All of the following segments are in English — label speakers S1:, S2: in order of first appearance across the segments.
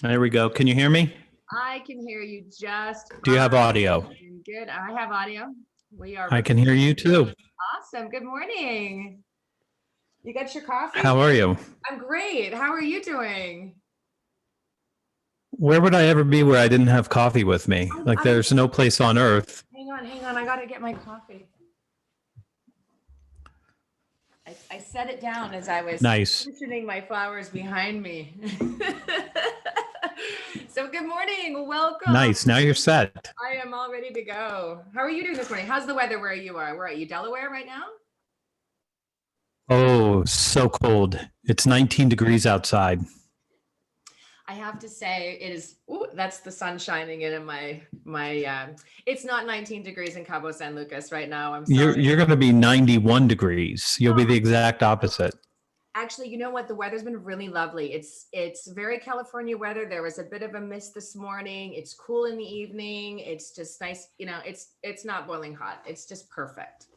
S1: There we go. Can you hear me?
S2: I can hear you just
S1: Do you have audio?
S2: fine. Good. I have audio. We are
S1: I can hear you too.
S2: awesome. Good morning. You got your coffee?
S1: How are you?
S2: I'm great. How are you doing?
S1: Where would I ever be where I didn't have coffee with me? Like there's no place on earth.
S2: Hang on. I got to get my coffee. I set it down as I was positioning my flowers behind me. So good morning. Welcome.
S1: Nice. Now you're set.
S2: I am all ready to go. How are you doing this morning? How's the weather where you are? Where are you? Delaware right now?
S1: Oh, so cold. It's 19 degrees outside.
S2: I have to say it is, that's the sun shining in my, it's not 19 degrees in Cabo San Lucas right now. I'm sorry.
S1: You're going to be 91 degrees. You'll be the exact opposite.
S2: Actually, you know what? The weather's been really lovely. It's very California weather. There was a bit of a mist this morning. It's cool in the evening. It's just nice. You know, it's not boiling hot. It's just perfect.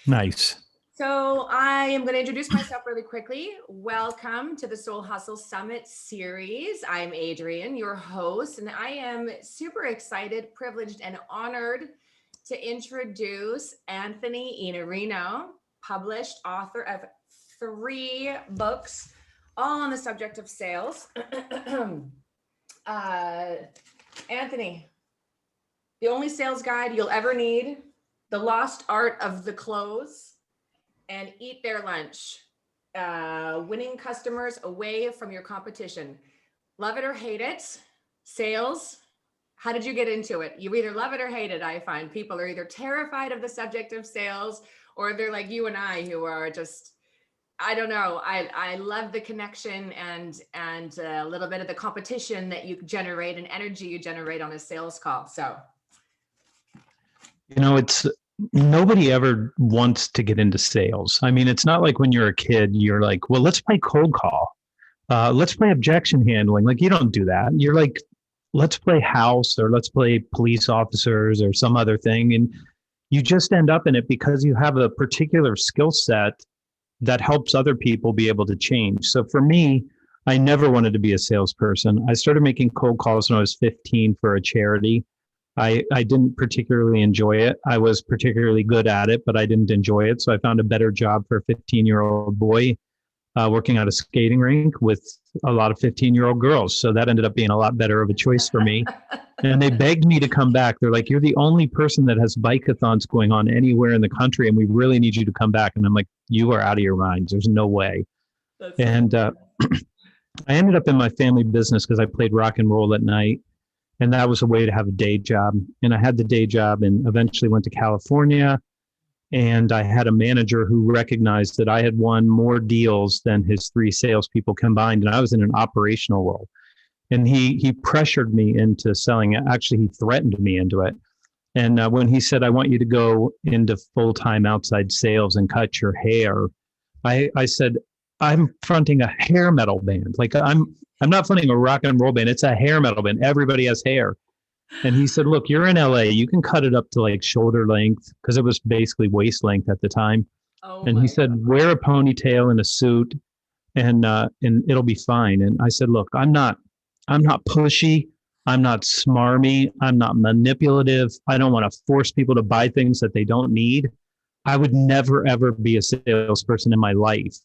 S1: Nice.
S2: So I am going to introduce myself really quickly. Welcome to the Soul Hustle Summit series. I'm Adrienne, your host, and I am super excited, privileged, and honored to introduce Anthony Iannarino, published author of 3 books, all on the subject of sales. Anthony, The Only Sales Guide You'll Ever Need, The Lost Art of the Close, and Eat Their Lunch, winning customers away from your competition. Love it or hate it, sales. How did you get into it? You either love it or hate it. I find people are either terrified of the subject of sales, or they're like you and I, who are just, I don't know. I love the connection and a little bit of the competition that you generate and energy you generate on a sales call. So,
S1: you know, it's nobody ever wants to get into sales. I mean, it's not like when you're a kid, you're like, well, let's play cold call. Let's play objection handling. Like, you don't do that. You're like, let's play house, or let's play police officers or some other thing. And you just end up in it because you have a particular skill set that helps other people be able to change. So for me, I never wanted to be a salesperson. I started making cold calls when I was 15 for a charity. I didn't particularly enjoy it. I was particularly good at it, but I didn't enjoy it. So I found a better job for a 15-year-old boy working at a skating rink with a lot of 15-year-old girls. So that ended up being a lot better of a choice for me. And they begged me to come back. They're like, you're the only person that has bike-a-thons going on anywhere in the country, and we really need you to come back. And I'm like, you are out of your minds. There's no way. And I ended up in my family business because I played rock and roll at night. And that was a way to have a day job. And I had the day job and eventually went to California. And I had a manager who recognized that I had won more deals than his 3 salespeople combined. And I was in an operational role. And he pressured me into selling it. Actually, he threatened me into it. And when he said, I want you to go into full-time outside sales and cut your hair, I said, I'm fronting a hair metal band. Like I'm not fronting a rock and roll band. It's a hair metal band. Everybody has hair. And he said, look, you're in LA. You can cut it up to like shoulder length, because it was basically waist length at the time. And he said, wear a ponytail and a suit and it'll be fine. And I said, look, I'm not pushy. I'm not smarmy. I'm not manipulative. I don't want to force people to buy things that they don't need. I would never, ever be a salesperson in my life.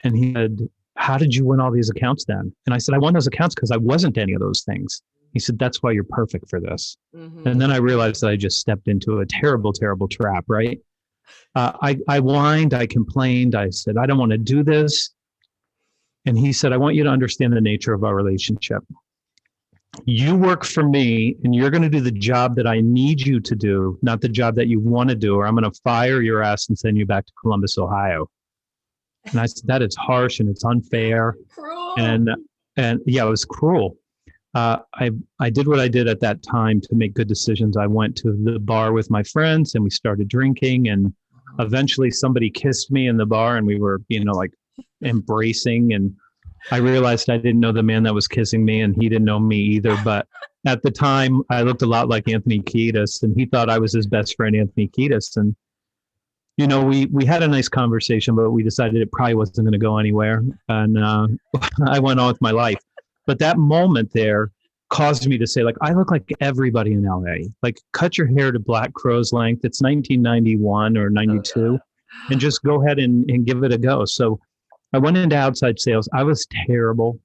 S1: And he said, how did you win all these accounts then? And I said, I won those accounts because I wasn't any of those things. He said, that's why you're perfect for this. Mm-hmm. And then I realized that I just stepped into a terrible, terrible trap, right? I whined, I complained. I said, I don't want to do this. And he said, I want you to understand the nature of our relationship. You work for me and you're going to do the job that I need you to do, not the job that you want to do, or I'm going to fire your ass and send you back to Columbus, Ohio. And I said, that is harsh and it's unfair.
S2: Cruel.
S1: And yeah, it was cruel. I did what I did at that time to make good decisions. I went to the bar with my friends and we started drinking, and eventually somebody kissed me in the bar and we were, like embracing. And I realized I didn't know the man that was kissing me and he didn't know me either. But at the time I looked a lot like Anthony Kiedis and he thought I was his best friend, Anthony Kiedis. And we had a nice conversation, but we decided it probably wasn't going to go anywhere. And I went on with my life. But that moment there caused me to say, like, I look like everybody in LA. Like, cut your hair to black crow's length. It's 1991 or 92, and just go ahead and give it a go. So I went into outside sales. I was terrible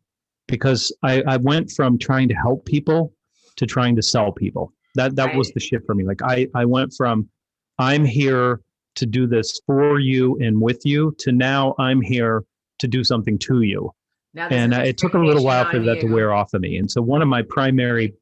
S1: because I went from trying to help people to trying to sell people. That was the shift for me. Like I went from I'm here to do this for you and with you to now I'm here to do something to you. And it took a little while for that to wear off of me. And so one of my primary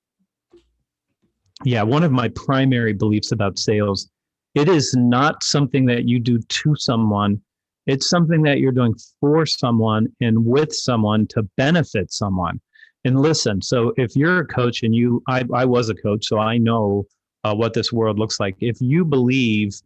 S1: beliefs about sales, it is not something that you do to someone. It's something that you're doing for someone and with someone to benefit someone. And listen, so if you're a coach and I was a coach, so I know what this world looks like. If you believe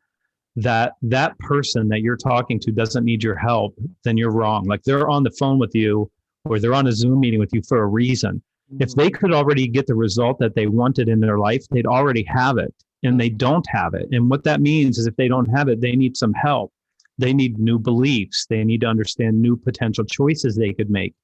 S1: that that person that you're talking to doesn't need your help, then you're wrong. Like they're on the phone with you or they're on a Zoom meeting with you for a reason. If they could already get the result that they wanted in their life, they'd already have it, and they don't have it. And what that means is if they don't have it, they need some help. They need new beliefs. They need to understand new potential choices they could make.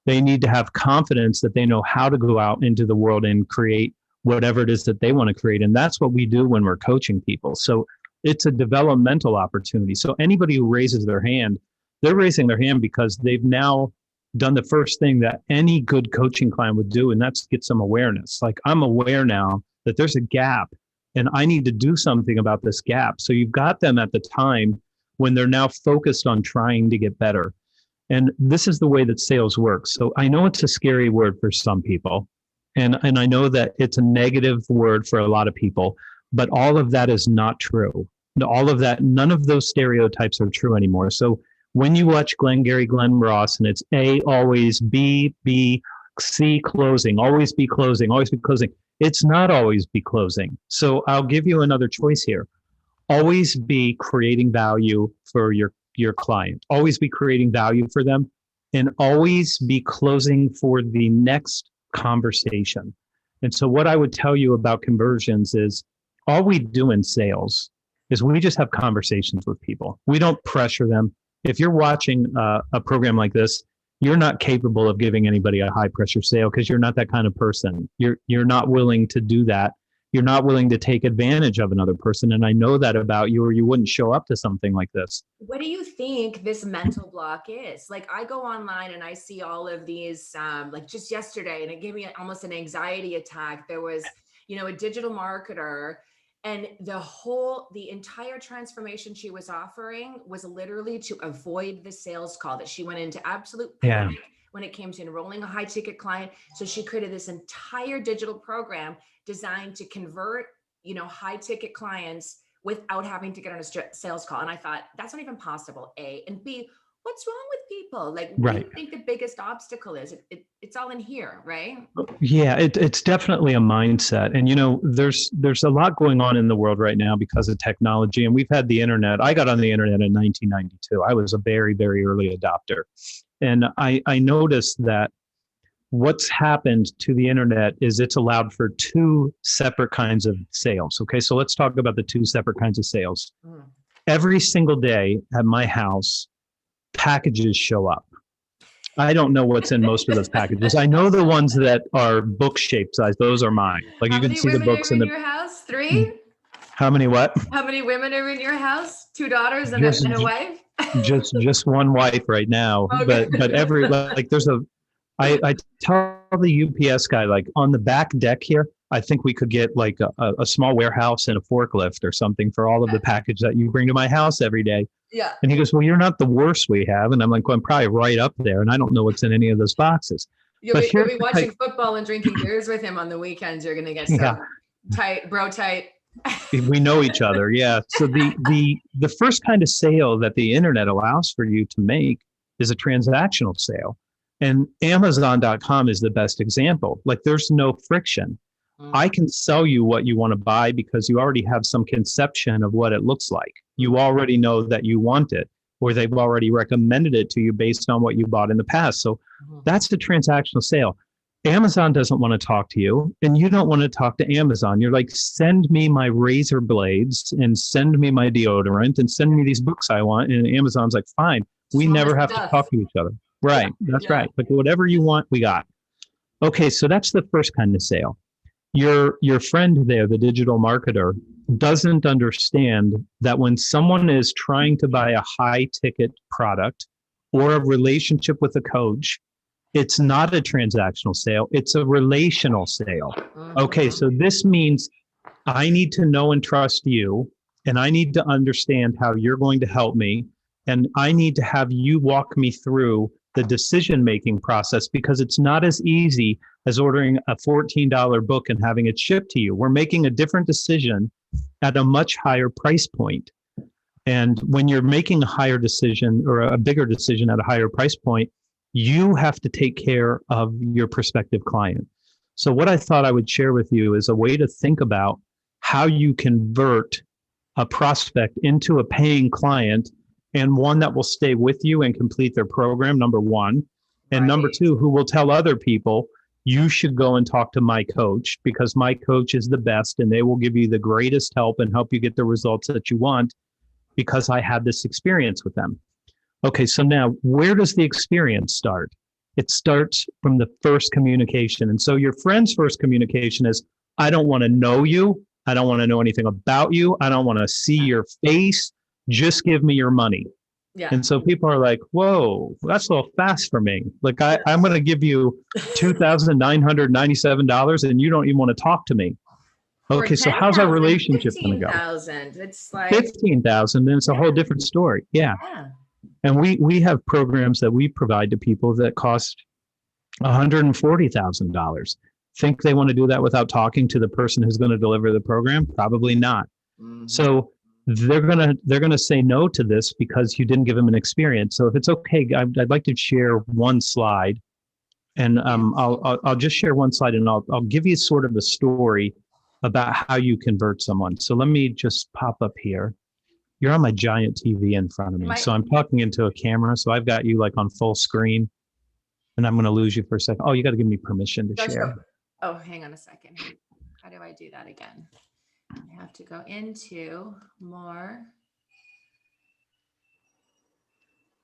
S1: They need to have confidence that they know how to go out into the world and create whatever it is that they want to create. And that's what we do when we're coaching people. So it's a developmental opportunity. So anybody who raises their hand, they're raising their hand because they've now done the first thing that any good coaching client would do, and that's get some awareness. Like, I'm aware now that there's a gap and I need to do something about this gap. So you've got them at the time when they're now focused on trying to get better. And this is the way that sales works. So I know it's a scary word for some people, and I know that it's a negative word for a lot of people, but all of that is not true. All of that, none of those stereotypes are true anymore. So when you watch Glenn Ross, and it's A, always B, C, closing, always be closing, always be closing. It's not always be closing. So I'll give you another choice here. Always be creating value for your client. Always be creating value for them, and always be closing for the next conversation. And so what I would tell you about conversions is all we do in sales is we just have conversations with people. We don't pressure them. If you're watching a program like this, you're not capable of giving anybody a high pressure sale because you're not that kind of person. You're not willing to do that. You're not willing to take advantage of another person. And I know that about you, or you wouldn't show up to something like this.
S2: What do you think this mental block is? Like, I go online and I see all of these, like just yesterday, and it gave me almost an anxiety attack. There was, a digital marketer, and the entire transformation she was offering was literally to avoid the sales call, that she went into absolute panic when it came to enrolling a high ticket client. So she created this entire digital program designed to convert, high ticket clients without having to get on a sales call. And I thought, that's not even possible, A. And B, what's wrong with people? Like, what do you think the biggest obstacle is? It's all in here, right?
S1: Yeah, it's definitely a mindset. And, there's a lot going on in the world right now because of technology. And we've had the internet. I got on the internet in 1992. I was a very, very early adopter. And I noticed that what's happened to the internet is it's allowed for two separate kinds of sales. Okay, so let's talk about the two separate kinds of sales. Every single day at my house, packages show up. I don't know what's in most of those packages. I know the ones that are book shaped size. Those are mine. Like, you can see the books in
S2: your house. 3?
S1: How many what?
S2: How many women are in your house? 2 daughters and a wife?
S1: just one wife right now. Okay. But every, like, there's I tell the UPS guy, like, on the back deck here, I think we could get like a small warehouse and a forklift or something for all of the package that you bring to my house every day.
S2: Yeah.
S1: And he goes, well, you're not the worst we have. And I'm like, well, I'm probably right up there, and I don't know what's in any of those boxes.
S2: You'll be watching football and drinking beers with him on the weekends. You're going to get so tight, bro tight.
S1: We know each other. Yeah. So the first kind of sale that the internet allows for you to make is a transactional sale. And Amazon.com is the best example. Like, there's no friction. I can sell you what you want to buy because you already have some conception of what it looks like. You already know that you want it, or they've already recommended it to you based on what you bought in the past. So that's the transactional sale. Amazon doesn't want to talk to you, and you don't want to talk to Amazon. You're like, send me my razor blades and send me my deodorant and send me these books I want. And Amazon's like, fine, we never have to talk to each other. Right. That's right. Like, whatever you want, we got. Okay, so that's the first kind of sale. Your friend there, the digital marketer, doesn't understand that when someone is trying to buy a high ticket product or a relationship with a coach, it's not a transactional sale, it's a relational sale. Okay, so this means I need to know and trust you, and I need to understand how you're going to help me. And I need to have you walk me through the decision making process, because it's not as easy as ordering a $14 book and having it shipped to you. We're making a different decision at a much higher price point. And when you're making a higher decision or a bigger decision at a higher price point, you have to take care of your prospective client. So what I thought I would share with you is a way to think about how you convert a prospect into a paying client, and one that will stay with you and complete their program, number one. And number two, who will tell other people, you should go and talk to my coach, because my coach is the best and they will give you the greatest help and help you get the results that you want, because I had this experience with them. Okay, so now where does the experience start? It starts from the first communication. And so your friend's first communication is, I don't want to know you. I don't want to know anything about you. I don't want to see your face. Just give me your money.
S2: Yeah.
S1: And so people are like, whoa, that's a little fast for me. Like I'm going to give you $2,997 and you don't even want to talk to me. Okay, so how's our relationship going to go?
S2: 15,000. It's like
S1: 15,000, then it's a whole different story. Yeah. And we have programs that we provide to people that cost $140,000. Think they want to do that without talking to the person who's going to deliver the program? Probably not. So they're gonna say no to this because you didn't give them an experience. So if it's okay, I'd like to share one slide, and I'll just share one slide, and I'll give you sort of a story about how you convert someone. So let me just pop up here. You're on my giant TV in front of me, so I'm talking into a camera. So I've got you like on full screen, and I'm going to lose you for a second. Oh, you got to give me permission to share.
S2: Oh, hang on a second. How do I do that again? I have to go into more.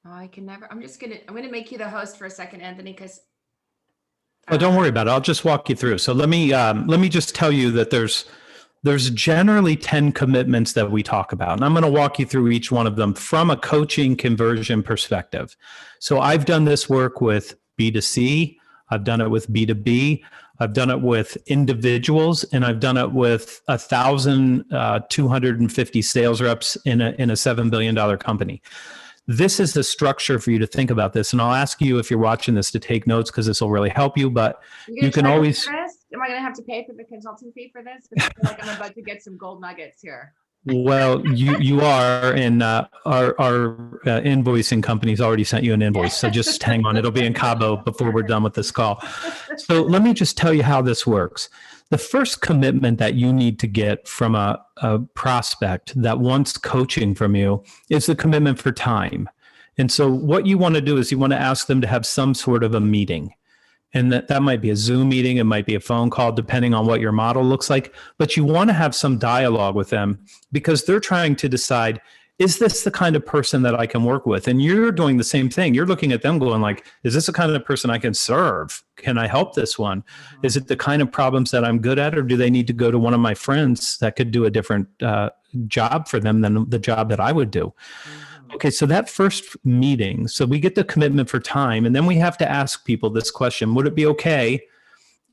S2: Oh, I can never. I'm going to make you the host for a second, Anthony, because.
S1: Oh, don't worry about it. I'll just walk you through. So let me just tell you that there's generally 10 commitments that we talk about, and I'm going to walk you through each one of them from a coaching conversion perspective. So I've done this work with B2C. I've done it with B2B. I've done it with individuals, and I've done it with 1,250 sales reps in a $7 billion company. This is the structure for you to think about this. And I'll ask you, if you're watching this, to take notes, because this will really help you. But you can always.
S2: Am I going to have to pay for the consulting fee for this? Because I feel like I'm about to get some gold nuggets here.
S1: Well, you are, and our invoicing company's already sent you an invoice. So just hang on. It'll be in Cabo before we're done with this call. So let me just tell you how this works. The first commitment that you need to get from a prospect that wants coaching from you is the commitment for time. And so what you want to do is you want to ask them to have some sort of a meeting. And that might be a Zoom meeting, it might be a phone call, depending on what your model looks like. But you want to have some dialogue with them, because they're trying to decide, is this the kind of person that I can work with? And you're doing the same thing. You're looking at them going like, is this the kind of person I can serve? Can I help this one? Is it the kind of problems that I'm good at, or do they need to go to one of my friends that could do a different job for them than the job that I would do? Okay, so that first meeting, so we get the commitment for time, and then we have to ask people this question: would it be okay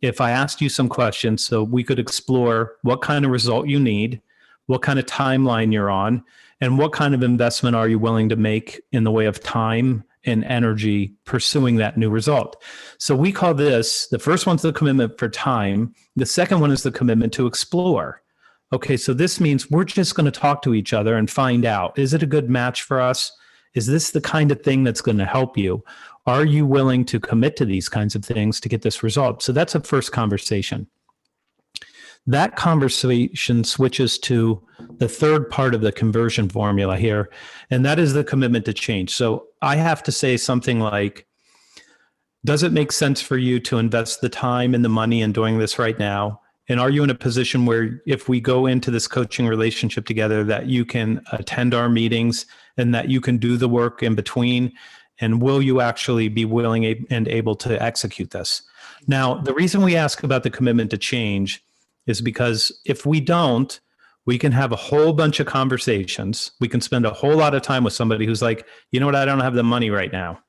S1: if I asked you some questions so we could explore what kind of result you need, what kind of timeline you're on, and what kind of investment are you willing to make in the way of time and energy pursuing that new result? So we call this, the first one's the commitment for time. The second one is the commitment to explore. Okay, so this means we're just going to talk to each other and find out, is it a good match for us? Is this the kind of thing that's going to help you? Are you willing to commit to these kinds of things to get this result? So that's a first conversation. That conversation switches to the third part of the conversion formula here, and that is the commitment to change. So I have to say something like, does it make sense for you to invest the time and the money in doing this right now? And are you in a position where, if we go into this coaching relationship together, that you can attend our meetings and that you can do the work in between? And will you actually be willing and able to execute this? Now, the reason we ask about the commitment to change is because if we don't, we can have a whole bunch of conversations. We can spend a whole lot of time with somebody who's like, you know what, I don't have the money right now.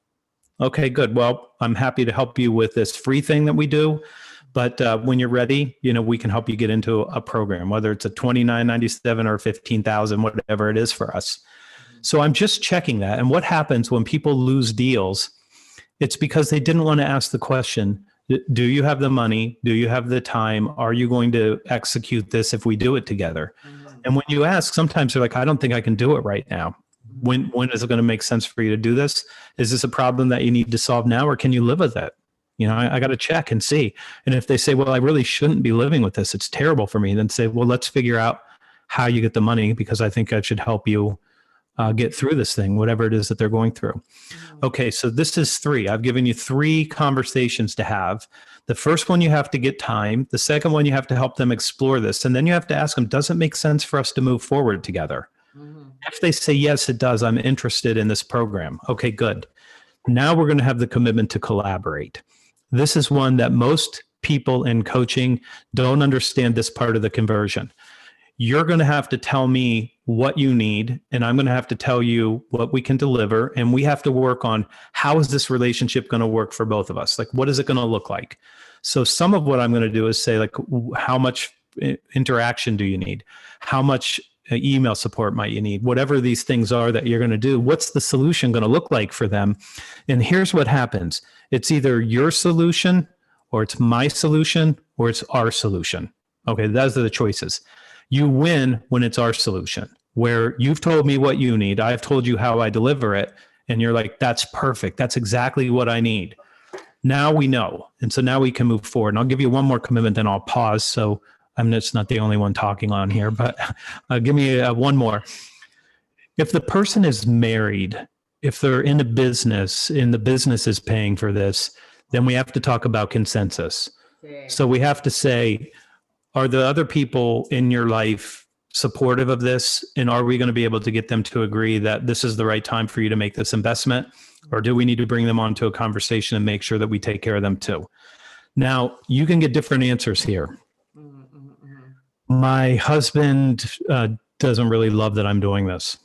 S1: Okay, good. Well, I'm happy to help you with this free thing that we do. But when you're ready, we can help you get into a program, whether it's a $29.97 or $15,000, whatever it is for us. So I'm just checking that. And what happens when people lose deals? It's because they didn't want to ask the question, do you have the money? Do you have the time? Are you going to execute this if we do it together? And when you ask, sometimes they're like, I don't think I can do it right now. When is it going to make sense for you to do this? Is this a problem that you need to solve now, or can you live with it? I got to check and see. And if they say, well, I really shouldn't be living with this, it's terrible for me, then say, well, let's figure out how you get the money, because I think I should help you get through this thing, whatever it is that they're going through. Okay, so this is 3. I've given you 3 conversations to have. The first one, you have to get time. The second one, you have to help them explore this. And then you have to ask them, does it make sense for us to move forward together? If they say, yes, it does, I'm interested in this program. Okay, good. Now we're going to have the commitment to collaborate. This is one that most people in coaching don't understand, this part of the conversion. You're going to have to tell me what you need, and I'm going to have to tell you what we can deliver. And we have to work on, how is this relationship going to work for both of us? Like, what is it going to look like? So some of what I'm going to do is say, like, how much interaction do you need? How much email support might you need? Whatever these things are that you're going to do, what's the solution going to look like for them? And here's what happens. It's either your solution, or it's my solution, or it's our solution. Okay, those are the choices. You win when it's our solution, where you've told me what you need, I've told you how I deliver it, and you're like, that's perfect. That's exactly what I need. Now we know. And so now we can move forward. And I'll give you one more commitment, then I'll pause. So I'm just not the only one talking on here, but give me one more. If the person is married, if they're in a business and the business is paying for this, then we have to talk about consensus. So we have to say, are the other people in your life supportive of this? And are we going to be able to get them to agree that this is the right time for you to make this investment? Or do we need to bring them onto a conversation and make sure that we take care of them too? Now, you can get different answers here. My husband doesn't really love that I'm doing this.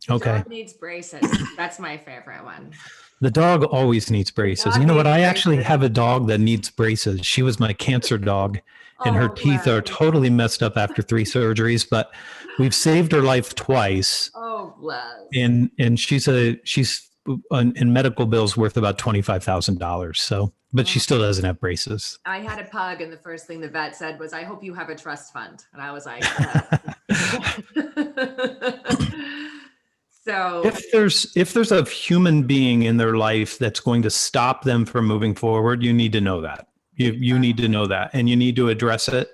S1: Okay.
S2: Dog needs braces. That's my favorite one.
S1: The dog always needs braces. You know what? I actually have a dog that needs braces. She was my cancer dog, and her teeth are totally messed up after 3 surgeries, but we've saved her life twice.
S2: Oh, bless.
S1: And she's in medical bills worth about $25,000. So, but she still doesn't have braces.
S2: I had a pug, and the first thing the vet said was, I hope you have a trust fund. And I was like, so
S1: if there's a human being in their life that's going to stop them from moving forward, you need to know that. You need to know that, and you need to address it.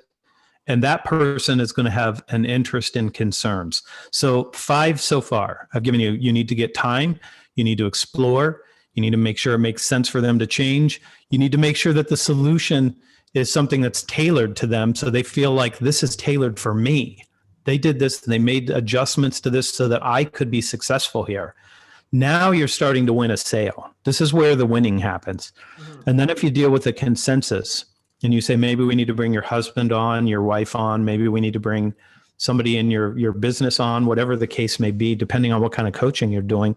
S1: And that person is going to have an interest in concerns. So 5 so far I've given you. You need to get time. You need to explore. You need to make sure it makes sense for them to change. You need to make sure that the solution is something that's tailored to them, so they feel like this is tailored for me. They did this, and they made adjustments to this so that I could be successful here. Now you're starting to win a sale. This is where the winning happens. And then if you deal with a consensus and you say, maybe we need to bring your husband on, your wife on, maybe we need to bring somebody in your business on, whatever the case may be, depending on what kind of coaching you're doing.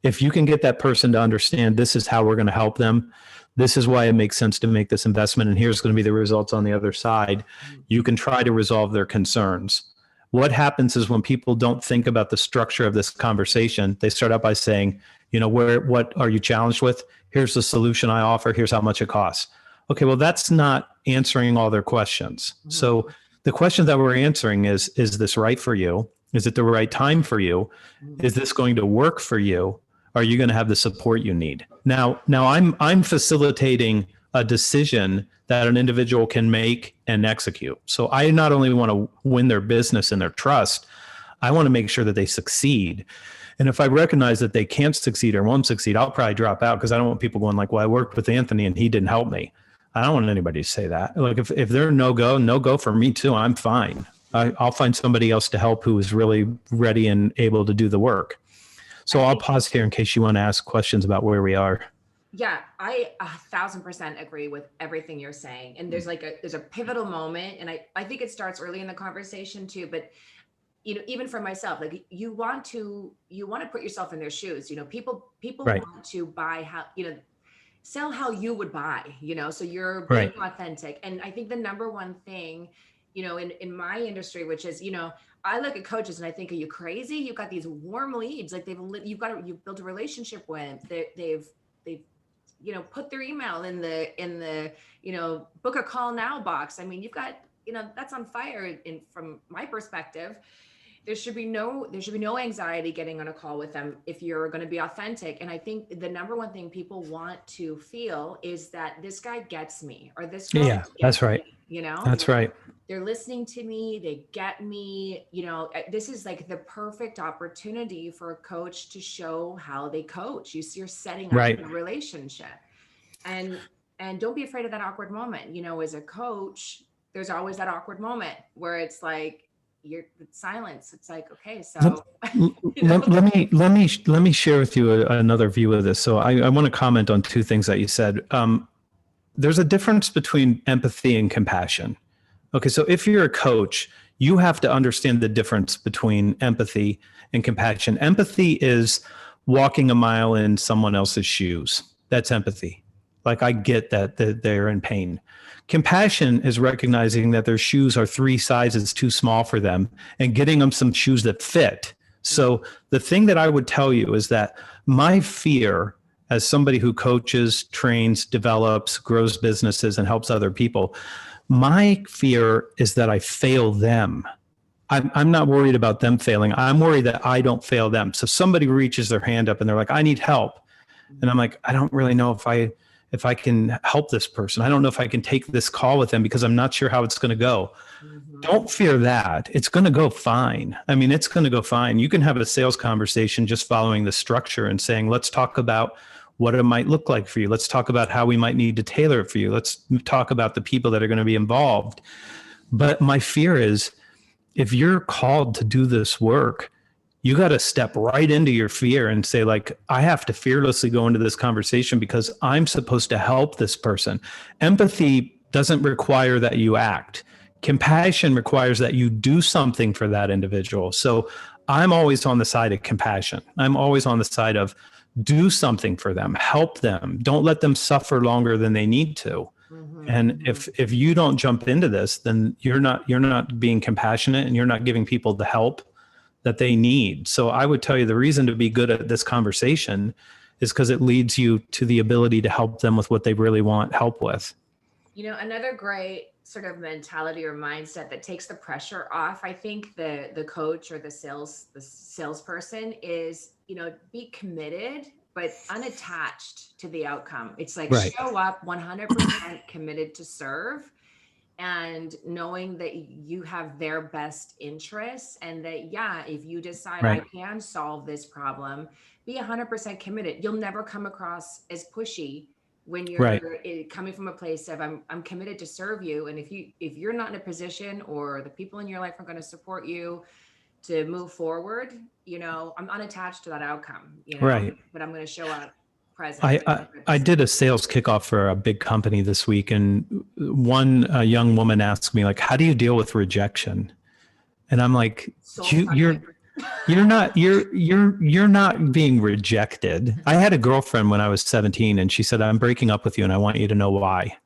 S1: If you can get that person to understand, this is how we're going to help them, this is why it makes sense to make this investment, and here's going to be the results on the other side, you can try to resolve their concerns. What happens is when people don't think about the structure of this conversation, they start out by saying, what are you challenged with? Here's the solution I offer. Here's how much it costs. Okay, well, that's not answering all their questions. So the question that we're answering is this right for you? Is it the right time for you? Is this going to work for you? Are you going to have the support you need? Now I'm facilitating a decision that an individual can make and execute. So I not only want to win their business and their trust, I want to make sure that they succeed. And if I recognize that they can't succeed or won't succeed, I'll probably drop out, because I don't want people going like, well, I worked with Anthony and he didn't help me. I don't want anybody to say that. Like if they're no go for me too, I'm fine. I'll find somebody else to help who is really ready and able to do the work. So I'll pause here in case you want to ask questions about where we are.
S2: Yeah, I 1,000% agree with everything you're saying. And there's there's a pivotal moment. And I think it starts early in the conversation too, but even for myself, like you want to put yourself in their shoes. People
S1: Right.
S2: want to buy how, sell how you would buy, so you're being
S1: Right.
S2: authentic. And I think the number one thing, in my industry, which is, I look at coaches and I think, are you crazy? You've got these warm leads, like you've built a relationship with, they've put their email in the book a call now box. I mean, you've got, that's on fire from my perspective. There should be no anxiety getting on a call with them if you're going to be authentic. And I think the number one thing people want to feel is that this guy gets me, or this girl
S1: Yeah, that's right.
S2: me,
S1: That's right.
S2: they're listening to me, they get me. This is like the perfect opportunity for a coach to show how they coach. You're setting up
S1: Right.
S2: a relationship, and don't be afraid of that awkward moment. As a coach, there's always that awkward moment where it's like, it's silence. It's like, okay, so
S1: let me share with you another view of this. So I want to comment on two things that you said. There's a difference between empathy and compassion. Okay, so if you're a coach, you have to understand the difference between empathy and compassion. Empathy is walking a mile in someone else's shoes. That's empathy. Like, I get that they're in pain. Compassion is recognizing that their shoes are 3 sizes too small for them and getting them some shoes that fit. So the thing that I would tell you is that my fear as somebody who coaches, trains, develops, grows businesses, and helps other people, my fear is that I fail them. I'm not worried about them failing. I'm worried that I don't fail them. So somebody reaches their hand up and they're like, I need help. And I'm like, I don't really know if I can help this person. I don't know if I can take this call with them because I'm not sure how it's going to go. Don't fear that. It's going to go fine. I mean, it's going to go fine. You can have a sales conversation just following the structure and saying, let's talk about what it might look like for you. Let's talk about how we might need to tailor it for you. Let's talk about the people that are going to be involved. But my fear is, if you're called to do this work, you got to step right into your fear and say, like, I have to fearlessly go into this conversation because I'm supposed to help this person. Empathy doesn't require that you act. Compassion requires that you do something for that individual. So I'm always on the side of compassion. I'm always on the side of do something for them, help them. Don't let them suffer longer than they need to. And if you don't jump into this, then you're not being compassionate and you're not giving people the help that they need. So I would tell you the reason to be good at this conversation is because it leads you to the ability to help them with what they really want help with.
S2: Another great sort of mentality or mindset that takes the pressure off, I think the coach or the salesperson is, be committed, but unattached to the outcome. It's like,
S1: Right.
S2: show up 100% committed to serve, and knowing that you have their best interests, and that, if you decide
S1: Right.
S2: I can solve this problem, be 100% committed. You'll never come across as pushy when you're
S1: Right.
S2: coming from a place of I'm committed to serve you. And if you're not in a position, or the people in your life are going to support you to move forward, I'm unattached to that outcome,
S1: Right.
S2: but I'm going to show up present.
S1: I did a sales kickoff for a big company this week, and one young woman asked me, like, how do you deal with rejection? And I'm like, you're not being rejected. I had a girlfriend when I was 17, and she said, I'm breaking up with you and I want you to know why.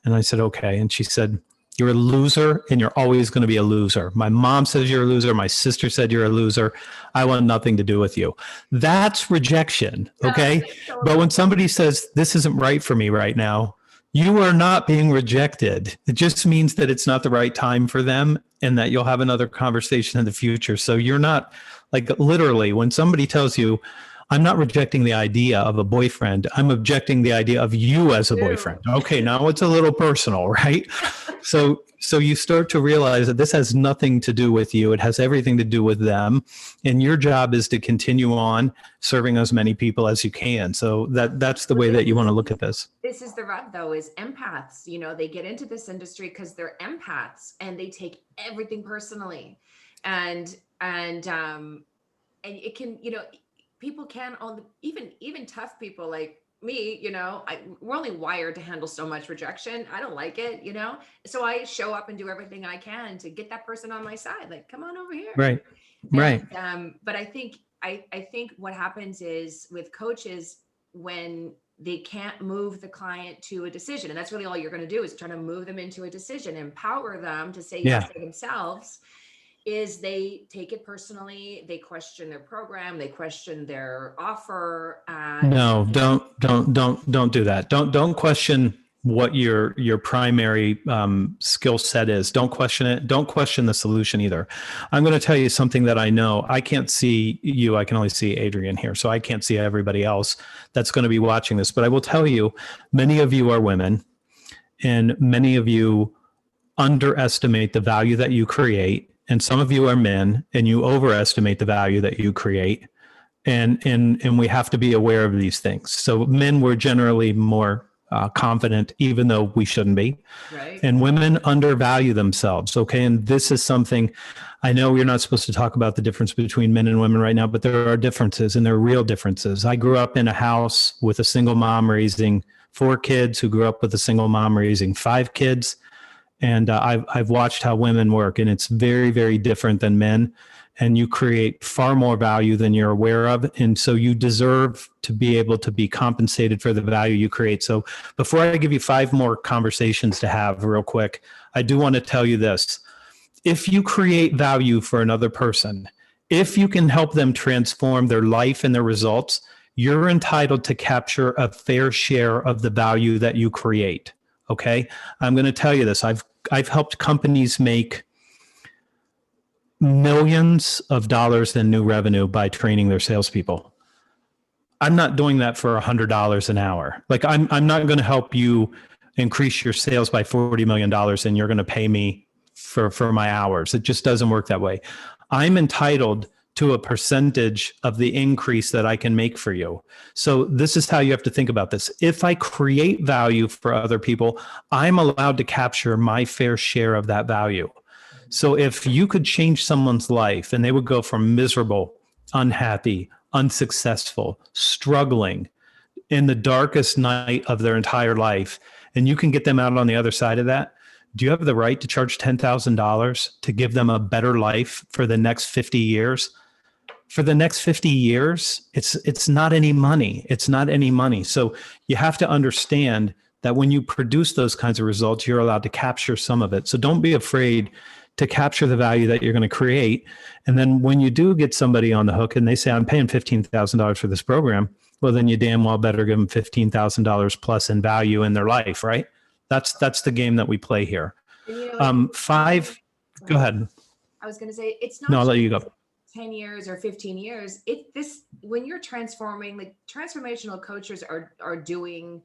S1: And I said, okay. And she said, you're a loser and you're always going to be a loser. My mom says you're a loser. My sister said you're a loser. I want nothing to do with you. That's rejection. Okay. But when somebody says, this isn't right for me right now, you are not being rejected. It just means that it's not the right time for them and that you'll have another conversation in the future. So you're not, like, literally, when somebody tells you, I'm not rejecting the idea of a boyfriend, I'm objecting the idea of you as a boyfriend. Okay, now it's a little personal, right? So you start to realize that this has nothing to do with you. It has everything to do with them. And your job is to continue on serving as many people as you can. So that's the way that you want to look at this.
S2: This is the rub, though, is empaths. They get into this industry because they're empaths and they take everything personally. And it can, people can even tough people like me, we're only wired to handle so much rejection. I don't like it, so I show up and do everything I can to get that person on my side. Like, come on over here.
S1: Right. Right.
S2: And but I think what happens is with coaches, when they can't move the client to a decision, and that's really all you're going to do is try to move them into a decision, empower them to say yes to themselves, is they take it personally. They question their program, they question their offer.
S1: No, don't do that. Don't question what your primary skill set is. Don't question it. Don't question the solution either. I'm going to tell you something that I know. I can't see you. I can only see Adrian here, so I can't see everybody else that's going to be watching this. But I will tell you, many of you are women, and many of you underestimate the value that you create, and some of you are men, and you overestimate the value that you create. And we have to be aware of these things. So men were generally more confident, even though we shouldn't be.
S2: Right.
S1: And women undervalue themselves. Okay. And this is something, I know we're not supposed to talk about the difference between men and women right now, but there are differences, and there are real differences. I grew up in a house with a single mom raising 4 kids, who grew up with a single mom raising 5 kids. And I've watched how women work, and it's very, very different than men. And you create far more value than you're aware of. And so you deserve to be able to be compensated for the value you create. So before I give you 5 more conversations to have real quick, I do want to tell you this. If you create value for another person, if you can help them transform their life and their results, you're entitled to capture a fair share of the value that you create. Okay? I'm going to tell you this. I've helped companies make millions of dollars in new revenue by training their salespeople. I'm not doing that for $100 an hour. Like, I'm not going to help you increase your sales by $40 million and you're going to pay me for my hours. It just doesn't work that way. I'm entitled to a percentage of the increase that I can make for you. So this is how you have to think about this. If I create value for other people, I'm allowed to capture my fair share of that value. So if you could change someone's life and they would go from miserable, unhappy, unsuccessful, struggling in the darkest night of their entire life, and you can get them out on the other side of that, do you have the right to charge $10,000 to give them a better life for the next 50 years? For the next 50 years, it's not any money. It's not any money. So you have to understand that when you produce those kinds of results, you're allowed to capture some of it. So don't be afraid to capture the value that you're going to create. And then when you do get somebody on the hook and they say, I'm paying $15,000 for this program, well, then you damn well better give them $15,000 plus in value in their life, right? That's the game that we play here.
S2: And
S1: 5, go ahead.
S2: I was going to say, it's not
S1: No, I'll let you go.
S2: 10 years or 15 years. When you're transforming, like, transformational coaches are doing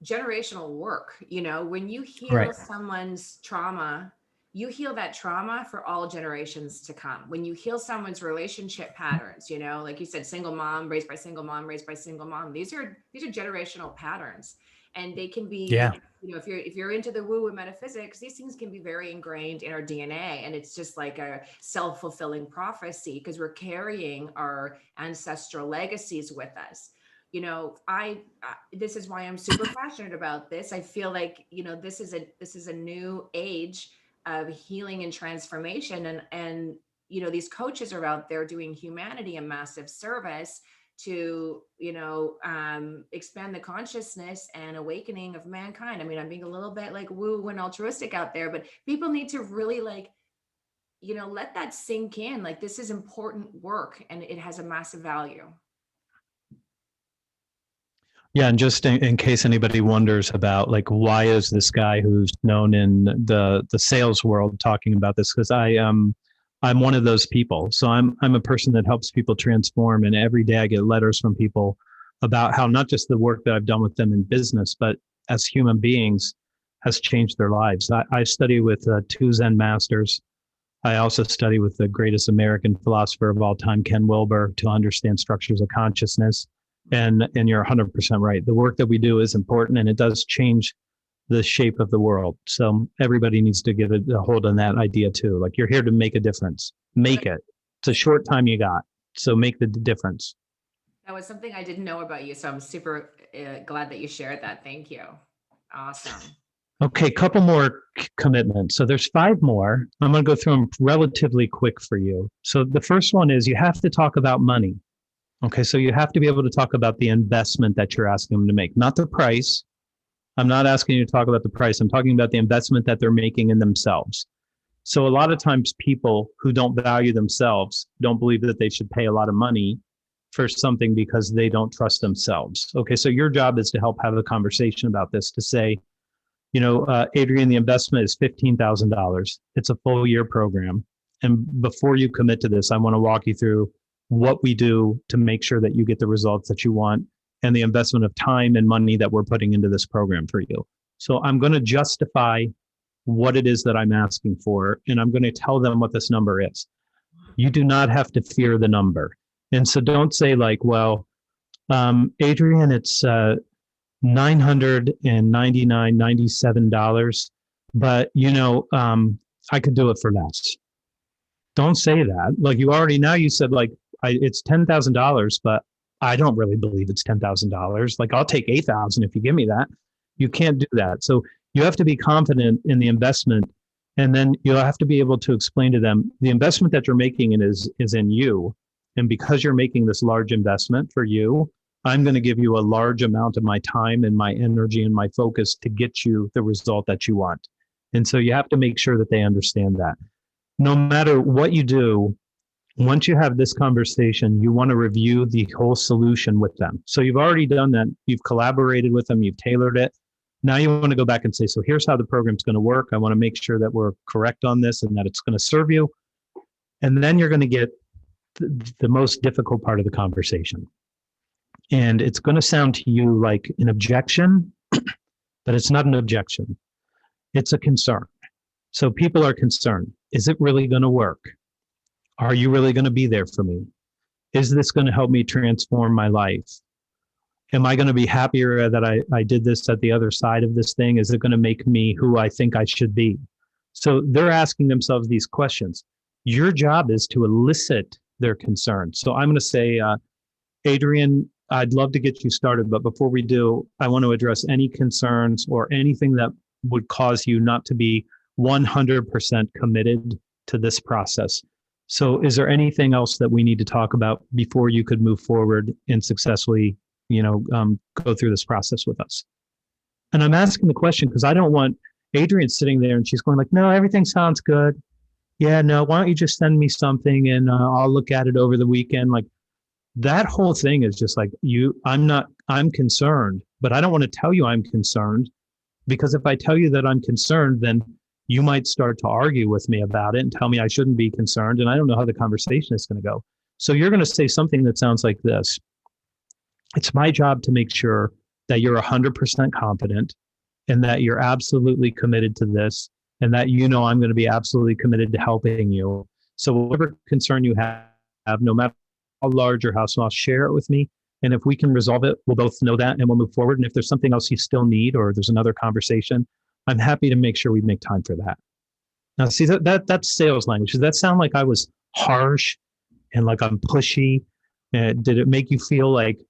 S2: generational work. When you heal someone's trauma, you heal that trauma for all generations to come. When you heal someone's relationship patterns, like you said, single mom raised by single mom raised by single mom, these are generational patterns, and they can be, if you're into the woo and metaphysics, these things can be very ingrained in our DNA, and it's just like a self-fulfilling prophecy because we're carrying our ancestral legacies with us. This is why I'm super passionate about this. I feel like, this is a new age of healing and transformation. And these coaches are out there doing humanity a massive service to, expand the consciousness and awakening of mankind. I mean, I'm being a little bit like woo and altruistic out there, but people need to really let that sink in. Like, this is important work and it has a massive value.
S1: Yeah, and just in case anybody wonders about, like, why is this guy who's known in the sales world talking about this? Because I'm one of those people. So I'm a person that helps people transform, and every day I get letters from people about how not just the work that I've done with them in business, but as human beings has changed their lives. I study with 2 Zen masters. I also study with the greatest American philosopher of all time, Ken Wilber, to understand structures of consciousness. And you're 100% right. The work that we do is important, and it does change the shape of the world. So everybody needs to give a hold on that idea too. Like, you're here to make a difference. Make it. It's a short time you got, so make the difference.
S2: That was something I didn't know about you. So I'm super glad that you shared that. Thank you. Awesome.
S1: Okay, couple more commitments. So there's 5 more. I'm going to go through them relatively quick for you. So the first one is you have to talk about money. Okay, so you have to be able to talk about the investment that you're asking them to make, not the price. I'm not asking you to talk about the price. I'm talking about the investment that they're making in themselves. So a lot of times people who don't value themselves don't believe that they should pay a lot of money for something because they don't trust themselves. Okay, so your job is to help have a conversation about this, to say, Adrian, the investment is $15,000. It's a full year program. And before you commit to this, I want to walk you through what we do to make sure that you get the results that you want and the investment of time and money that we're putting into this program for you. So I'm going to justify what it is that I'm asking for, and I'm going to tell them what this number is. You do not have to fear the number. And so don't say like, well, Adrian, it's $997, but I could do it for less. Don't say that. Like you said, like, it's $10,000, but I don't really believe it's $10,000. Like, I'll take 8,000 if you give me that. You can't do that. So you have to be confident in the investment, and then you'll have to be able to explain to them the investment that you're making is in you. And because you're making this large investment for you, I'm going to give you a large amount of my time and my energy and my focus to get you the result that you want. And so you have to make sure that they understand that. No matter what you do, once you have this conversation, you want to review the whole solution with them. So you've already done that. You've collaborated with them. You've tailored it. Now you want to go back and say, so here's how the program's going to work. I want to make sure that we're correct on this and that it's going to serve you. And then you're going to get the most difficult part of the conversation. And it's going to sound to you like an objection, but it's not an objection. It's a concern. So people are concerned. Is it really going to work? Are you really going to be there for me? Is this going to help me transform my life? Am I going to be happier that I did this at the other side of this thing? Is it going to make me who I think I should be? So they're asking themselves these questions. Your job is to elicit their concerns. So I'm going to say, Adrian, I'd love to get you started, but before we do, I want to address any concerns or anything that would cause you not to be 100% committed to this process. So is there anything else that we need to talk about before you could move forward and successfully, go through this process with us? And I'm asking the question because I don't want Adrian sitting there and she's going like, no, everything sounds good. Yeah, no, why don't you just send me something and I'll look at it over the weekend. Like, that whole thing is just like I'm concerned, but I don't want to tell you I'm concerned, because if I tell you that I'm concerned, then you might start to argue with me about it and tell me I shouldn't be concerned. And I don't know how the conversation is going to go. So you're going to say something that sounds like this. It's my job to make sure that you're 100% confident and that you're absolutely committed to this, and that I'm going to be absolutely committed to helping you. So whatever concern you have, no matter how large or how small, share it with me. And if we can resolve it, we'll both know that and we'll move forward. And if there's something else you still need, or there's another conversation, I'm happy to make sure we make time for that. Now, see, that's sales language. Does that sound like I was harsh and like I'm pushy? Did it make you feel like,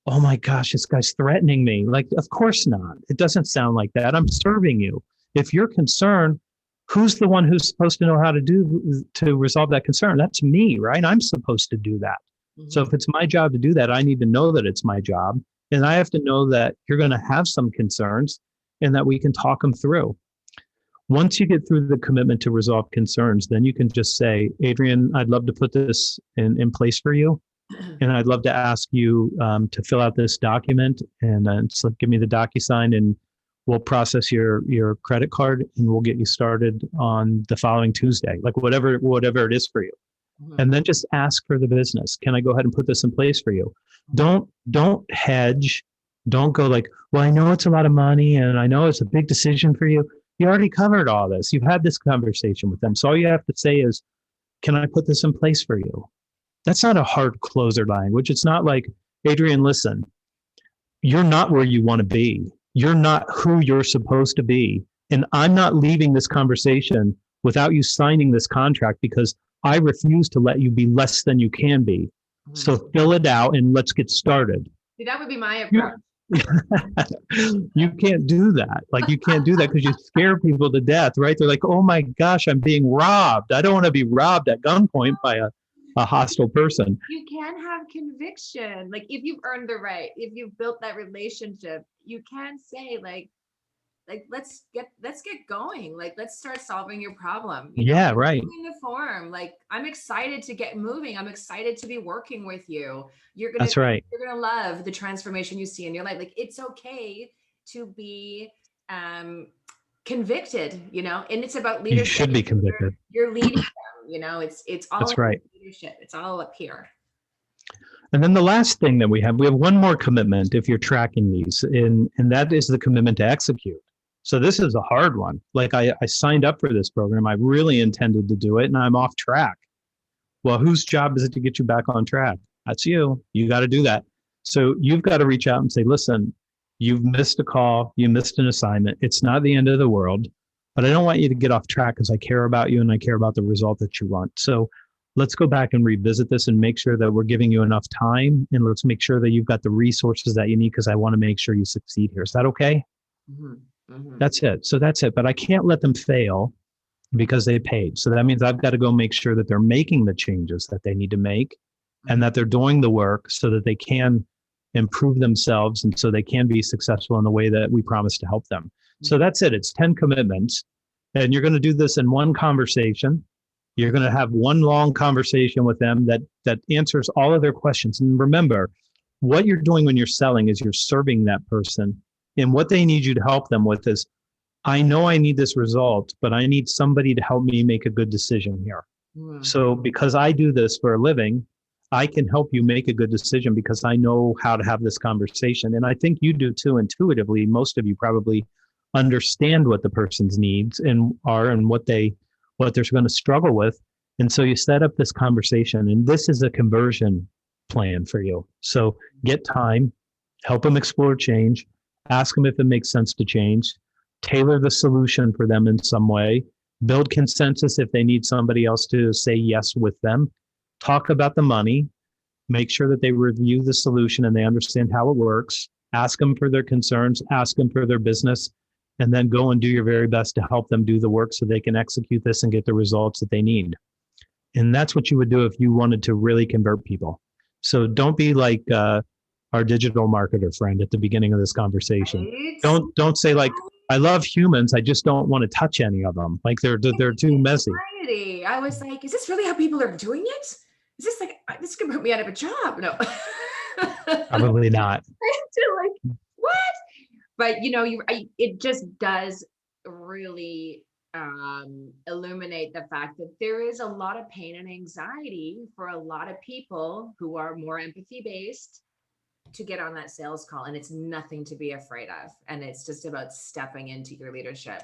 S1: oh my gosh, this guy's threatening me? Like, of course not. It doesn't sound like that. I'm serving you. If you're concerned, who's the one who's supposed to know how to resolve that concern? That's me, right? I'm supposed to do that. Mm-hmm. So if it's my job to do that, I need to know that it's my job. And I have to know that you're going to have some concerns and that we can talk them through. Once you get through the commitment to resolve concerns, then you can just say, Adrian, I'd love to put this in place for you. And I'd love to ask you to fill out this document and so give me the DocuSign, and we'll process your credit card and we'll get you started on the following Tuesday, like whatever it is for you. Mm-hmm. And then just ask for the business. Can I go ahead and put this in place for you? Don't hedge. Don't go like, well, I know it's a lot of money and I know it's a big decision for you. You already covered all this. You've had this conversation with them. So all you have to say is, can I put this in place for you? That's not a hard closer language. It's not like, Adrian, listen, you're not where you want to be. You're not who you're supposed to be. And I'm not leaving this conversation without you signing this contract, because I refuse to let you be less than you can be. So fill it out and let's get started.
S2: See, that would be my
S1: You,
S2: approach.
S1: you can't do that. Like you can't do that because you scare people to death, right? They're like, oh my gosh, I'm being robbed. I don't want to be robbed at gunpoint by a hostile person.
S2: You can have conviction. Like if you've earned the right, if you've built that relationship, you can say like let's get going. Like let's start solving your problem.
S1: Yeah, right.
S2: In the form. Like I'm excited to get moving. I'm excited to be working with you.
S1: That's right.
S2: You're gonna love the transformation you see in your life. Like it's okay to be convicted, and it's about leadership.
S1: You should be convicted.
S2: You're leading them, it's all
S1: That's right.
S2: leadership. It's all up here.
S1: And then the last thing that we have one more commitment if you're tracking these, and that is the commitment to execute. So this is a hard one. Like I signed up for this program. I really intended to do it and I'm off track. Well, whose job is it to get you back on track? That's you. You got to do that. So you've got to reach out and say, listen, you've missed a call. You missed an assignment. It's not the end of the world, but I don't want you to get off track because I care about you and I care about the result that you want. So let's go back and revisit this and make sure that we're giving you enough time. And let's make sure that you've got the resources that you need because I want to make sure you succeed here. Is that okay?
S2: Mm-hmm. Mm-hmm.
S1: That's it. So that's it. But I can't let them fail because they paid. So that means I've got to go make sure that they're making the changes that they need to make and that they're doing the work so that they can improve themselves and so they can be successful in the way that we promised to help them. So that's it. It's 10 commitments. And you're going to do this in one conversation. You're going to have one long conversation with them that answers all of their questions. And remember, what you're doing when you're selling is you're serving that person. And what they need you to help them with is, I know I need this result, but I need somebody to help me make a good decision here. Mm. So because I do this for a living, I can help you make a good decision because I know how to have this conversation. And I think you do too intuitively. Most of you probably understand what the person's needs are and what they're going to struggle with. And so you set up this conversation, and this is a conversion plan for you. So get time, help them explore change, ask them if it makes sense to change, tailor the solution for them in some way, build consensus if they need somebody else to say yes with them, talk about the money, make sure that they review the solution and they understand how it works, ask them for their concerns, ask them for their business, and then go and do your very best to help them do the work so they can execute this and get the results that they need. And that's what you would do if you wanted to really convert people. So don't be like our digital marketer friend at the beginning of this conversation. Right? Don't say like, I love humans, I just don't want to touch any of them. Like they're too messy.
S2: I was like, is this really how people are doing it? Is this like, this could put me out of a job? No.
S1: Probably not.
S2: Like, what? But it just does really illuminate the fact that there is a lot of pain and anxiety for a lot of people who are more empathy based to get on that sales call, and it's nothing to be afraid of. And it's just about stepping into your leadership.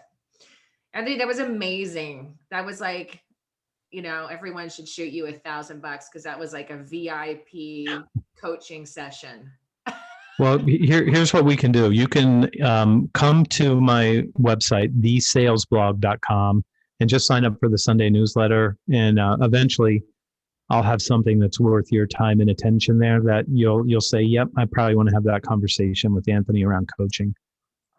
S2: Anthony, that was amazing. That was like, everyone should shoot you $1,000 because that was like a VIP coaching session.
S1: Well, here's what we can do. You can come to my website, thesalesblog.com, and just sign up for the Sunday newsletter. And eventually I'll have something that's worth your time and attention there that you'll say, yep, I probably want to have that conversation with Anthony around coaching.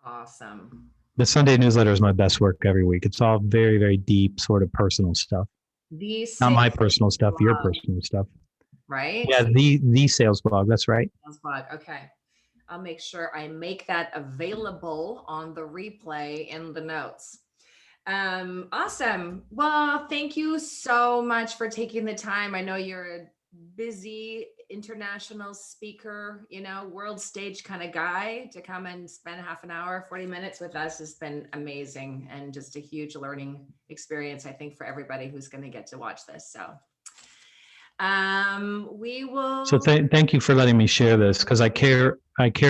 S2: Awesome.
S1: The Sunday newsletter is my best work every week. It's all very, very deep, sort of personal stuff. Not my personal stuff, your personal stuff.
S2: Right?
S1: Yeah, the sales blog. That's right.
S2: Sales blog. Okay. I'll make sure I make that available on the replay in the notes. Awesome. Well, thank you so much for taking the time. I know you're a busy international speaker, world stage kind of guy. To come and spend half an hour, 40 minutes with us has been amazing and just a huge learning experience, I think, for everybody who's going to get to watch this. So we will. So
S1: thank you for letting me share this because I care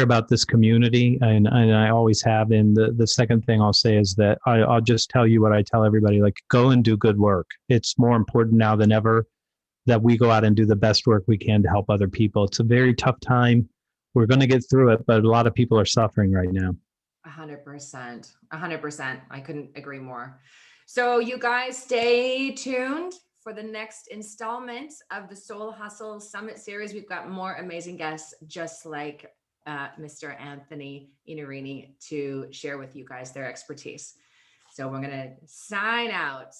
S1: about this community and I always have. And the second thing I'll say is that I'll just tell you what I tell everybody, like go and do good work. It's more important now than ever that we go out and do the best work we can to help other people. It's a very tough time. We're going to get through it, but a lot of people are suffering right now.
S2: 100%. 100%. I couldn't agree more. So you guys stay tuned for the next installment of the Soul Hustle Summit Series. We've got more amazing guests just like Mr. Anthony Iannarino to share with you guys their expertise. So we're going to sign out.